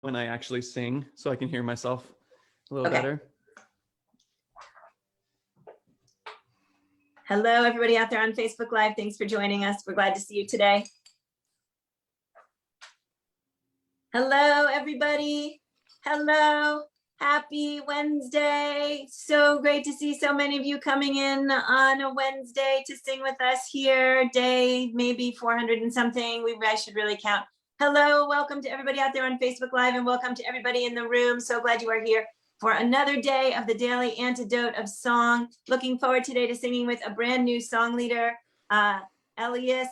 when I actually sing so I can hear myself a little Okay. better. Hello, everybody out there on Facebook Live. Thanks for joining us. We're glad to see you today. Hello, everybody. Hello. Happy Wednesday. So great to see so many of you coming in on a Wednesday to sing with us here. Day maybe 400 and something. I should really count. Hello, welcome to everybody out there on Facebook Live, and welcome to everybody in the room. So glad you are here for another day of the Daily Antidote of Song. Looking forward today to singing with a brand new song leader, Elias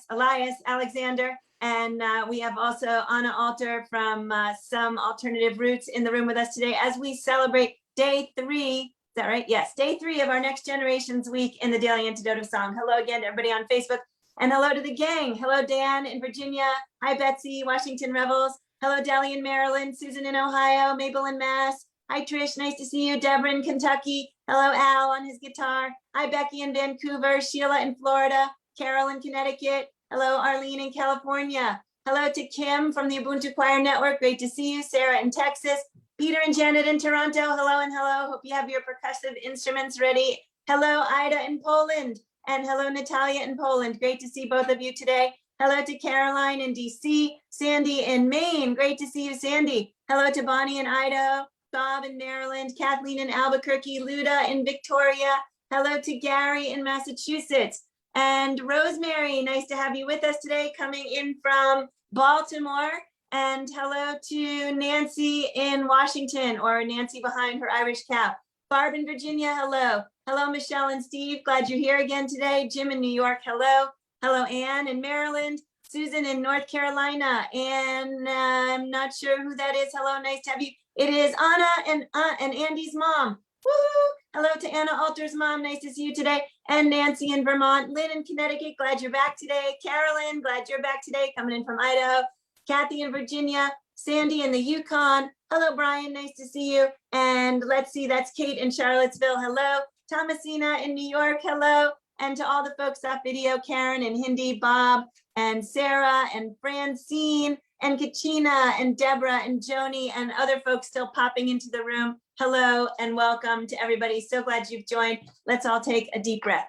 Alexander. And we have also Anna Alter from Some Alternative Roots in the room with us today as we celebrate day 3. Is that right? Yes, day 3 of our Next Generations Week in the Daily Antidote of Song. Hello again to everybody on Facebook, and hello to the gang. Hello, Dan in Virginia. Hi, Betsy, Washington Rebels. Hello, Deli in Maryland, Susan in Ohio, Mabel in Mass. Hi, Trish, nice to see you. Deborah in Kentucky. Hello, Al on his guitar. Hi, Becky in Vancouver. Sheila in Florida. Carol in Connecticut. Hello, Arlene in California. Hello to Kim from the Ubuntu Choir Network. Great to see you. Sarah in Texas. Peter and Janet in Toronto. Hello and hello. Hope you have your percussive instruments ready. Hello, Ida in Poland. And hello, Natalia in Poland. Great to see both of you today. Hello to Caroline in DC. Sandy in Maine. Great to see you, Sandy. Hello to Bonnie in Idaho. Bob in Maryland. Kathleen in Albuquerque. Luda in Victoria. Hello to Gary in Massachusetts. And Rosemary, nice to have you with us today, coming in from Baltimore. And hello to Nancy in Washington, or Nancy behind her Irish cow. Barb in Virginia, hello. Hello, Michelle and Steve, glad you're here again today. Jim in New York, hello. Hello, Ann in Maryland. Susan in North Carolina. And I'm not sure who that is. Hello, nice to have you. It is Anna and Andy's mom. Woohoo! Hello to Anna Alter's mom, nice to see you today. And Nancy in Vermont. Lynn in Connecticut, glad you're back today. Carolyn, glad you're back today, coming in from Idaho. Kathy in Virginia. Sandy in the Yukon. Hello, Brian, nice to see you. And let's see, that's Kate in Charlottesville, hello. Thomasina in New York, hello. And to all the folks off video, Karen and Hindi, Bob and Sarah and Francine and Kachina and Deborah and Joni and other folks still popping into the room. Hello and welcome to everybody. So glad you've joined. Let's all take a deep breath.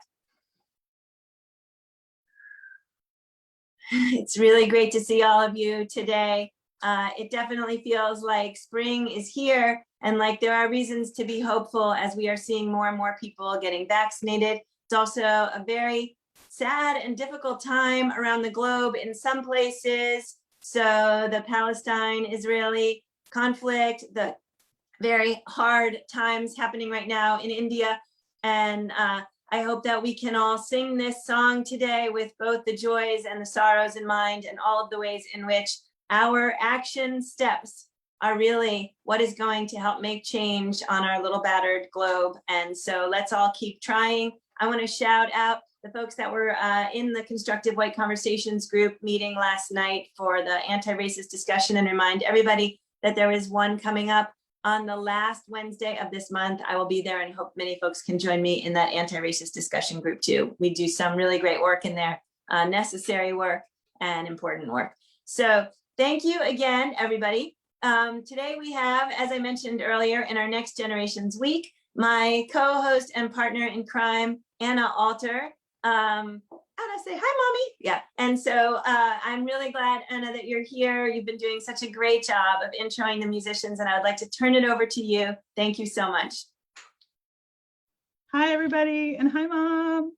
It's really great to see all of you today. It definitely feels like spring is here, and like there are reasons to be hopeful as we are seeing more and more people getting vaccinated. It's also a very sad and difficult time around the globe in some places. So the Palestine-Israeli conflict, the very hard times happening right now in India. And I hope that we can all sing this song today with both the joys and the sorrows in mind, and all of the ways in which our action steps are really what is going to help make change on our little battered globe. And so let's all keep trying. I want to shout out the folks that were in the Constructive White Conversations group meeting last night for the anti-racist discussion, and remind everybody that there is one coming up on the last Wednesday of this month. I will be there and hope many folks can join me in that anti-racist discussion group too. We do some really great work in there, necessary work and important work. So thank you again, everybody. Today we have, as I mentioned earlier, in our Next Generations Week, my co-host and partner in crime, Anna Alter. Anna, say hi, mommy. Yeah, and so I'm really glad, Anna, that you're here. You've been doing such a great job of introing the musicians, and I would like to turn it over to you. Thank you so much. Hi, everybody, and hi, Mom.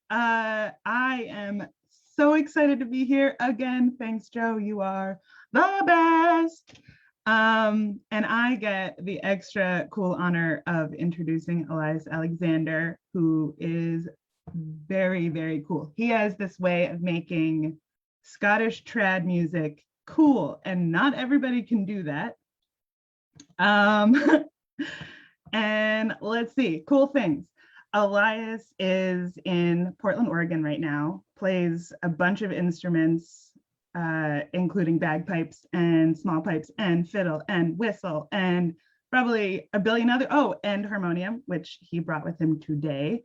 I am so excited to be here again. Thanks, Joe. You are the best. And I get the extra cool honor of introducing Elias Alexander, who is very, very cool. He has this way of making Scottish trad music cool, and not everybody can do that. And let's see, cool things. Elias is in Portland, Oregon right now, plays a bunch of instruments, including bagpipes and small pipes and fiddle and whistle and probably a billion other, and harmonium, which he brought with him today.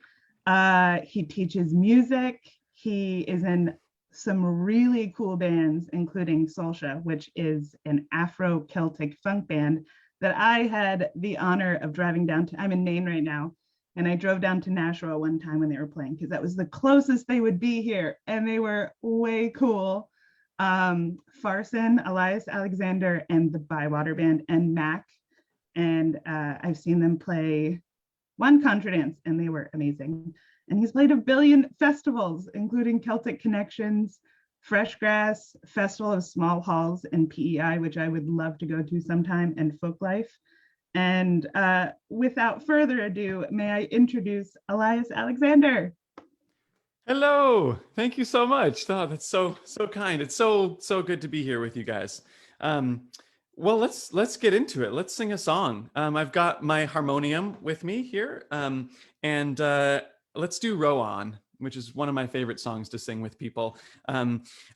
He teaches music. He is an some really cool bands, including Solsha, which is an Afro-Celtic funk band that I had the honor of driving down to. I'm in Maine right now, and I drove down to Nashua one time when they were playing because that was the closest they would be here, and they were way cool. Farson, Elias Alexander, and the Bywater Band, and Mac. And I've seen them play one contra dance, and they were amazing. And he's played a billion festivals, including Celtic Connections, Fresh Grass, Festival of Small Halls, and PEI, which I would love to go to sometime, and Folklife. And without further ado, may I introduce Elias Alexander. Hello, thank you so much. Oh, that's so kind. It's so good to be here with you guys. Well, let's get into it. Let's sing a song. I've got my harmonium with me here, and let's do "Row On," which is one of my favorite songs to sing with people.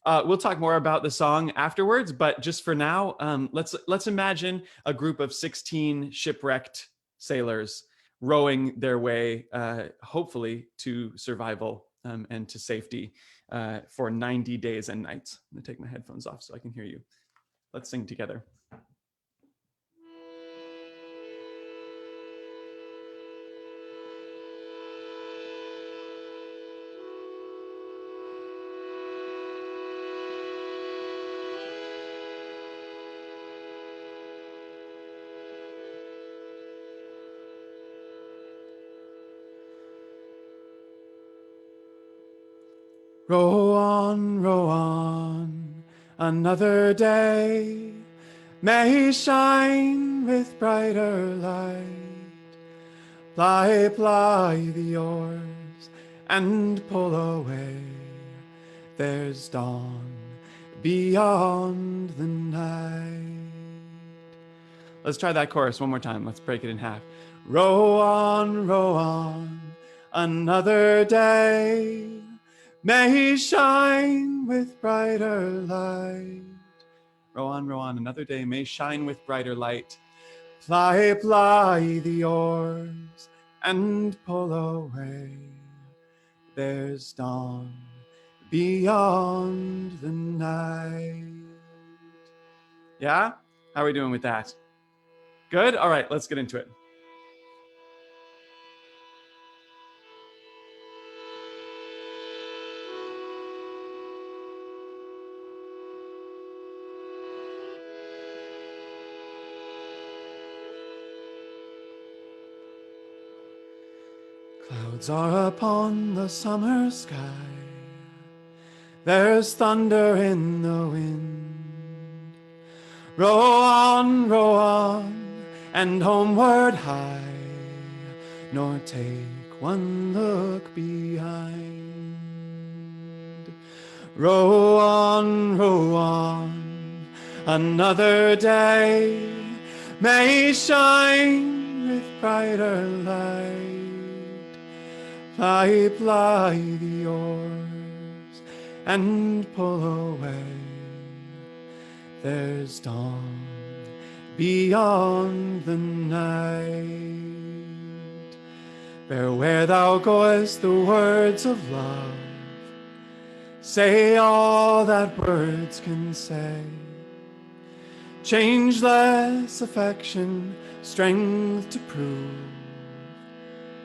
We'll talk more about the song afterwards, but just for now, let's imagine a group of 16 shipwrecked sailors rowing their way, hopefully, to survival and to safety for 90 days and nights. I'm gonna take my headphones off so I can hear you. Let's sing together. Row on, another day may shine with brighter light. Ply the oars and pull away. There's dawn beyond the night. Let's try that chorus one more time. Let's break it in half. Row on, another day may shine with brighter light. Row on, another day may shine with brighter light. Ply the oars and pull away. There's dawn beyond the night. Yeah? How are we doing with that? Good? All right, let's get into it. Clouds are upon the summer sky. There's thunder in the wind. Row on, and homeward hie, nor take one look behind. Row on, another day may shine with brighter light. Ply the oars and pull away. There's dawn beyond the night. Bear where thou goest the words of love. Say all that words can say. Changeless affection, strength to prove,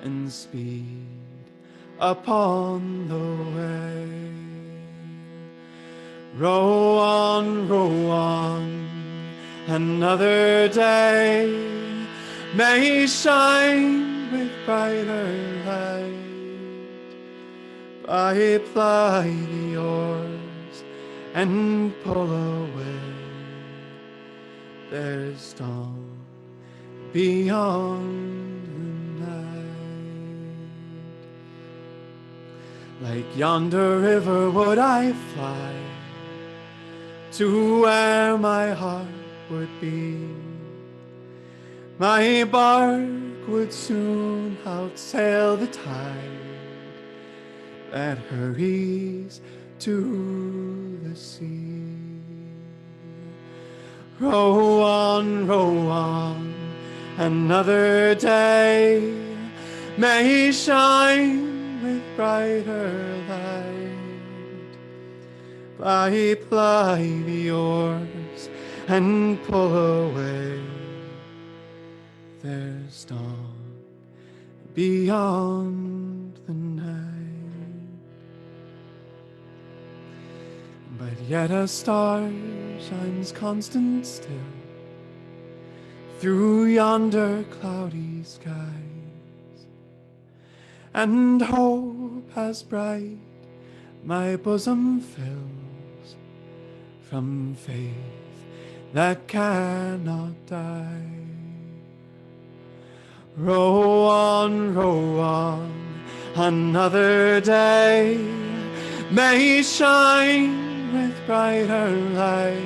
and speed upon the way. Row on, another day may shine with brighter light. Ply the oars and pull away. There's dawn beyond the night. Like yonder river would I fly to where my heart would be. My barque would soon outsail the tide that hurries to the sea. Row on, another day may shine with brighter light. Ply, ply the oars and pull away. There's dawn beyond the night, but yet a star shines constant still through yonder cloudy skies, and hope as bright my bosom fills from faith that cannot die. Row on, another day may shine with brighter light.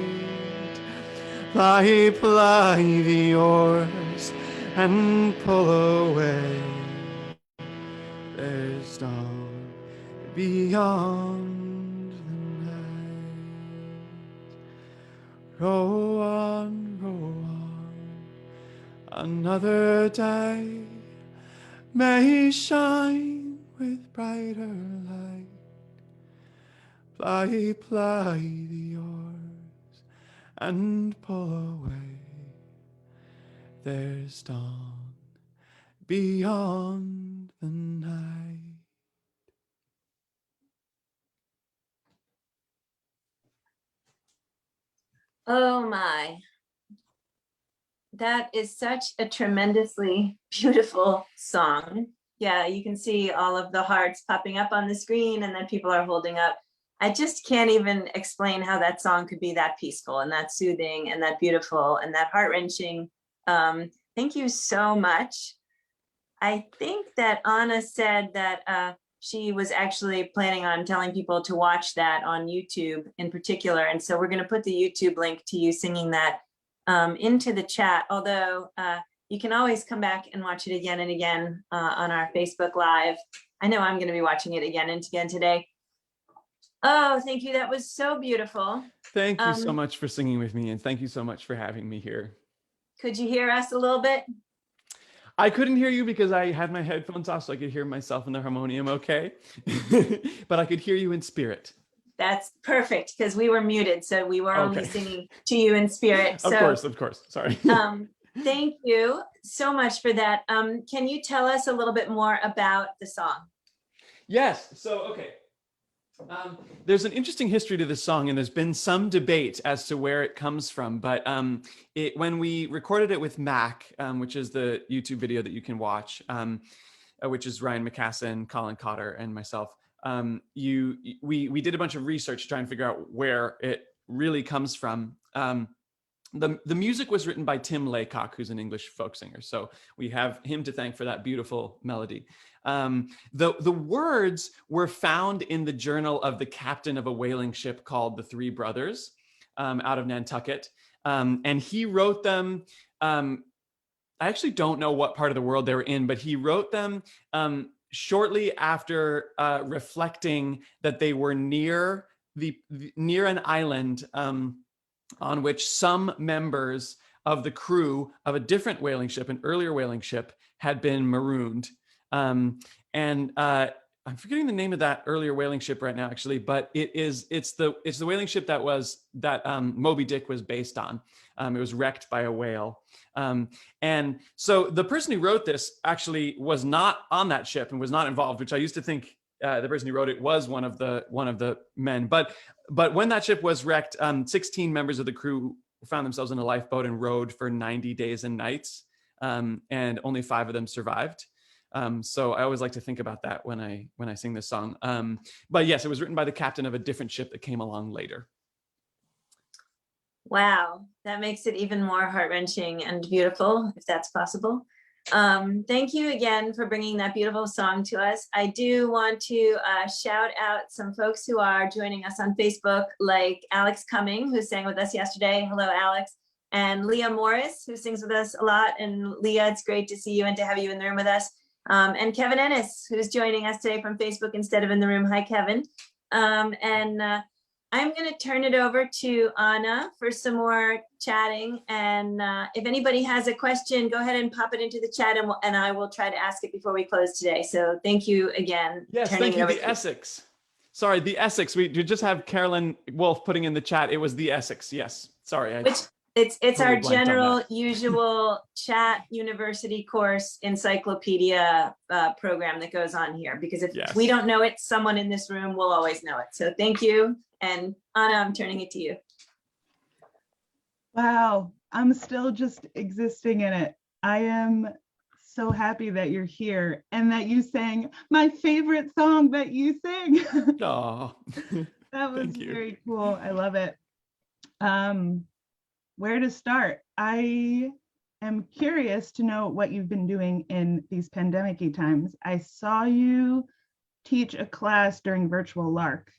Ply, ply the oars and pull away. There's dawn beyond the night. Row on, another day may shine with brighter light. Ply, ply the oars and pull away. There's dawn beyond the night. Oh my. That is such a tremendously beautiful song. Yeah, you can see all of the hearts popping up on the screen and then people are holding up. I just can't even explain how that song could be that peaceful and that soothing and that beautiful and that heart-wrenching. Thank you so much. I think that Anna said that she was actually planning on telling people to watch that on YouTube in particular. And so we're going to put the YouTube link to you singing that into the chat, although you can always come back and watch it again and again on our Facebook Live. I know I'm going to be watching it again and again today. Oh, thank you. That was so beautiful. Thank you so much for singing with me, and thank you so much for having me here. Could you hear us a little bit? I couldn't hear you because I had my headphones off, so I could hear myself in the harmonium okay. But I could hear you in spirit. That's perfect, because we were muted, so we were only singing to you in spirit. So, of course. Sorry. Thank you so much for that. Can you tell us a little bit more about the song? Yes. So, okay. There's an interesting history to this song, and there's been some debate as to where it comes from. But when we recorded it with Mac, which is the YouTube video that you can watch, which is Ryan McCassin, Colin Cotter, and myself, we did a bunch of research to try and figure out where it really comes from. The music was written by Tim Laycock, who's an English folk singer. So we have him to thank for that beautiful melody. The words were found in the journal of the captain of a whaling ship called the Three Brothers out of Nantucket. And he wrote them, I actually don't know what part of the world they were in, but he wrote them shortly after reflecting that they were near an island on which some members of the crew of a different whaling ship, an earlier whaling ship, had been marooned. I'm forgetting the name of that earlier whaling ship right now, actually, but it's the whaling ship that Moby Dick was based on. It was wrecked by a whale. And so the person who wrote this actually was not on that ship and was not involved, which I used to think the person who wrote it was one of the men. But when that ship was wrecked, 16 members of the crew found themselves in a lifeboat and rowed for 90 days and nights, and only 5 of them survived. So I always like to think about that when I sing this song. But yes, it was written by the captain of a different ship that came along later. Wow, that makes it even more heart-wrenching and beautiful, if that's possible. Thank you again for bringing that beautiful song to us. I do want to shout out some folks who are joining us on Facebook, like Alex Cumming, who sang with us yesterday. Hello, Alex. And Leah Morris, who sings with us a lot. And Leah, it's great to see you and to have you in the room with us. And Kevin Ennis, who's joining us today from Facebook instead of in the room. Hi, Kevin. I'm going to turn it over to Anna for some more chatting. And if anybody has a question, go ahead and pop it into the chat, and I will try to ask it before we close today. So thank you again. Yes, thank you, the Essex. Sorry, the Essex. We just have Carolyn Wolf putting in the chat. It was the Essex. Yes. Sorry. Which it's totally our blanked on general that. usual chat university course encyclopedia program that goes on here, because if Yes. we don't know it, someone in this room will always know it. So thank you. And Anna, I'm turning it to you. Wow, I'm still just existing in it. I am so happy that you're here and that you sang my favorite song that you sing. Oh, That was thank you. very cool. I love it. Where to start? I am curious to know what you've been doing in these pandemic-y times. I saw you teach a class during Virtual Lark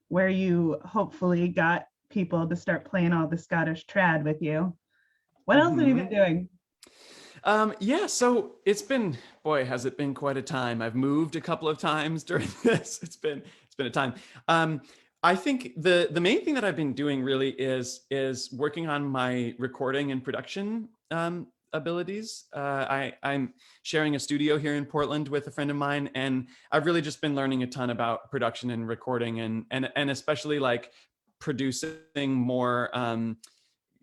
where you hopefully got people to start playing all the Scottish trad with you. What else have you been doing? Yeah, so it's been, boy, has it been quite a time. I've moved a couple of times during this. It's been a time. I think the main thing that I've been doing really is working on my recording and production abilities. I'm sharing a studio here in Portland with a friend of mine, and I've really just been learning a ton about production and recording, and especially like producing more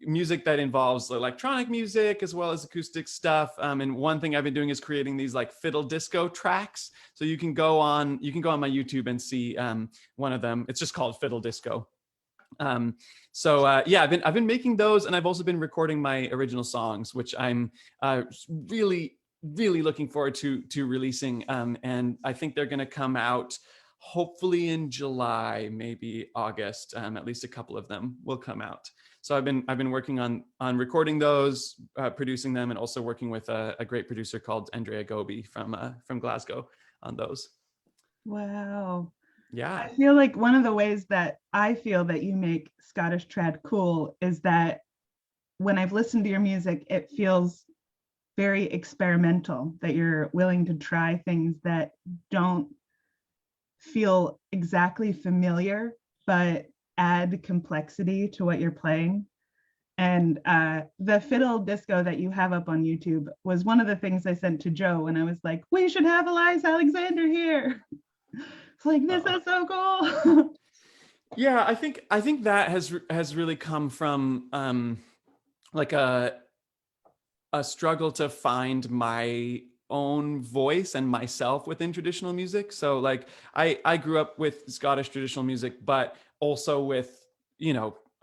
music that involves electronic music as well as acoustic stuff. And one thing I've been doing is creating these like fiddle disco tracks. So you can go on my YouTube and see one of them. It's just called Fiddle Disco. Yeah, I've been making those, and I've also been recording my original songs, which I'm really looking forward to releasing. And I think they're going to come out hopefully in July, maybe August. At least a couple of them will come out. So I've been working on recording those, producing them, and also working with a great producer called Andrea Gobi from Glasgow on those. Wow. Yeah. I feel like one of the ways that I feel that you make Scottish trad cool is that when I've listened to your music, it feels very experimental, that you're willing to try things that don't feel exactly familiar, but add complexity to what you're playing. And the fiddle disco that you have up on YouTube was one of the things I sent to Joe when I was like, we should have Elias Alexander here. It's like, this is so cool. Yeah, I think that has really come from like a struggle to find my own voice and myself within traditional music. So like I grew up with Scottish traditional music, but also with,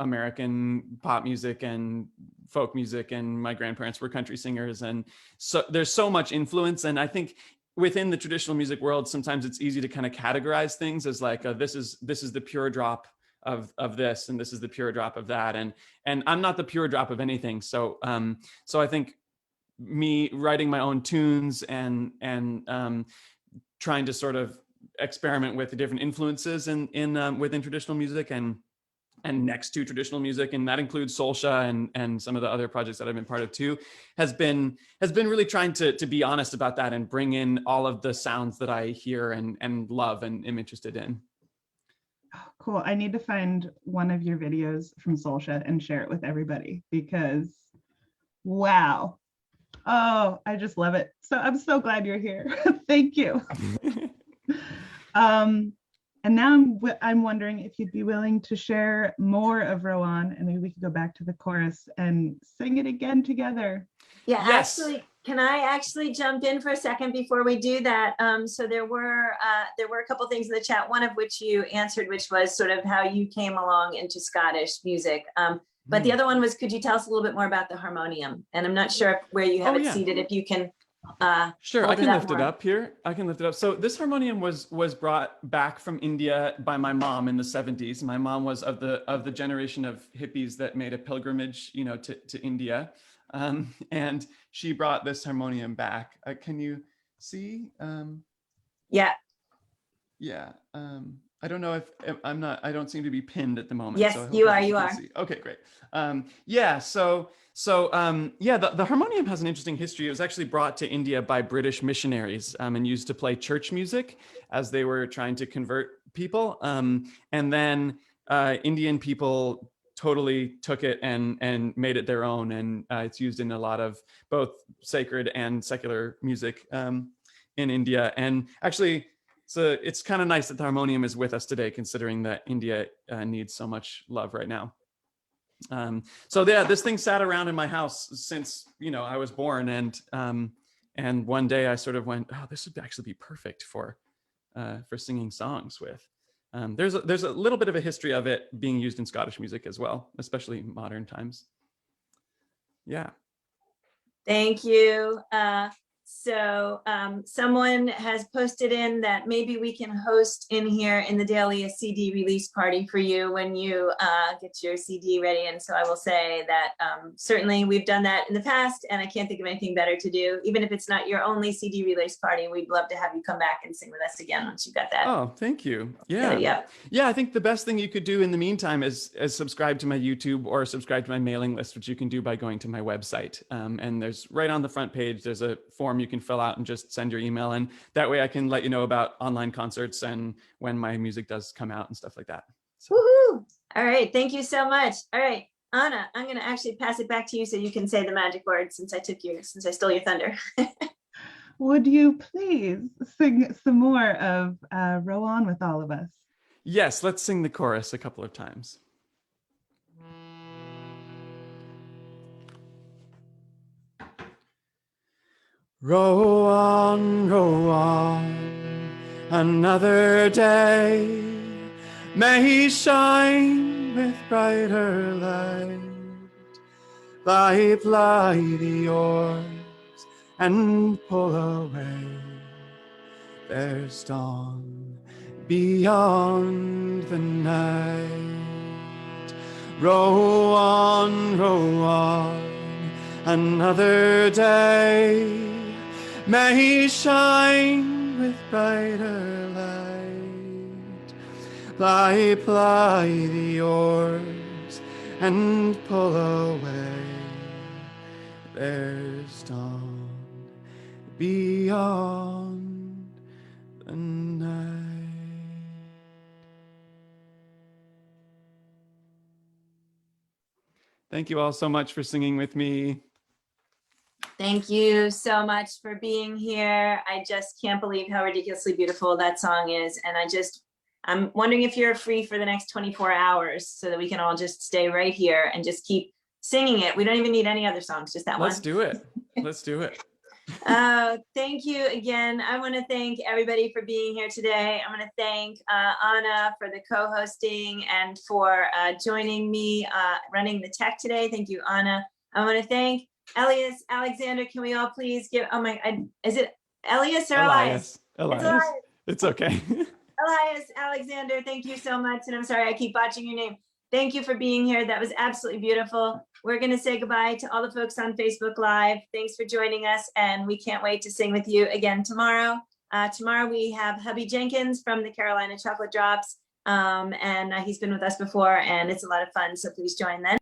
American pop music and folk music, and my grandparents were country singers, and so there's so much influence. And I think within the traditional music world, sometimes it's easy to kind of categorize things as like this is the pure drop of this, and this is the pure drop of that, and I'm not the pure drop of anything. So I think me writing my own tunes and trying to sort of experiment with the different influences in within traditional music and next to traditional music, and that includes Solsha and some of the other projects that I've been part of too, has been really trying to be honest about that and bring in all of the sounds that I hear and love and am interested in. Oh, cool. I need to find one of your videos from Solsha and share it with everybody, because wow. Oh, I just love it. So I'm so glad you're here. Thank you. And now I'm wondering if you'd be willing to share more of Rowan, and maybe we could go back to the chorus and sing it again together. Yeah, Yes. actually, can I actually jump in for a second before we do that? So there were a couple things in the chat, one of which you answered, which was sort of how you came along into Scottish music. But the other one was, could you tell us a little bit more about the harmonium? And I'm not sure where you have it seated, if you can. Sure, I can lift it more. up here. I can lift it up. So this harmonium was brought back from India by my mom in the 70s. My mom was of the generation of hippies that made a pilgrimage, to India, and she brought this harmonium back. Can you see? Yeah. Yeah. I don't know if I don't seem to be pinned at the moment. Yes, so I hope you are. can You are. see. Okay, great. Yeah. The harmonium has an interesting history. It was actually brought to India by British missionaries and used to play church music as they were trying to convert people. And then Indian people totally took it and made it their own. And it's used in a lot of both sacred and secular music in India. And actually, it's kind of nice that the harmonium is with us today, considering that India needs so much love right now. So yeah, this thing sat around in my house since, I was born, and one day I sort of went, oh, this would actually be perfect for singing songs with. There's a little bit of a history of it being used in Scottish music as well, especially modern times. Yeah. Thank you. So someone has posted in that maybe we can host in here in the daily a CD release party for you when you get your CD ready. And so I will say that certainly we've done that in the past, and I can't think of anything better to do. Even if it's not your only CD release party, we'd love to have you come back and sing with us again once you've got that. Oh, thank you. Yeah. Yeah, I think the best thing you could do in the meantime is subscribe to my YouTube or subscribe to my mailing list, which you can do by going to my website. And there's right on the front page, there's a form you can fill out and just send your email. And that way I can let you know about online concerts and when my music does come out and stuff like that. So. Woohoo! All right. Thank you so much. All right, Anna, I'm going to actually pass it back to you so you can say the magic word since I stole your thunder. Would you please sing some more of Row On with all of us? Yes, let's sing the chorus a couple of times. Row on, another day may shine with brighter light. Ply the oars and pull away. There's dawn beyond the night. Row on, another day may shine with brighter light. Ply the oars and pull away. There's dawn beyond the night. Thank you all so much for singing with me. Thank you so much for being here. I just can't believe how ridiculously beautiful that song is. And I'm wondering if you're free for the next 24 hours so that we can all just stay right here and just keep singing it. We don't even need any other songs, just that one. Let's do it. Let's do it. Thank you again. I want to thank everybody for being here today. I want to thank Anna for the co-hosting and for joining me running the tech today. Thank you, Anna. I want to thank Elias Alexander. Can we all please give, is it Elias or Elias? Elias. It's okay. Elias Alexander, thank you so much. And I'm sorry, I keep botching your name. Thank you for being here. That was absolutely beautiful. We're going to say goodbye to all the folks on Facebook Live. Thanks for joining us. And we can't wait to sing with you again tomorrow. Tomorrow we have Hubby Jenkins from the Carolina Chocolate Drops. And he's been with us before and it's a lot of fun. So please join then.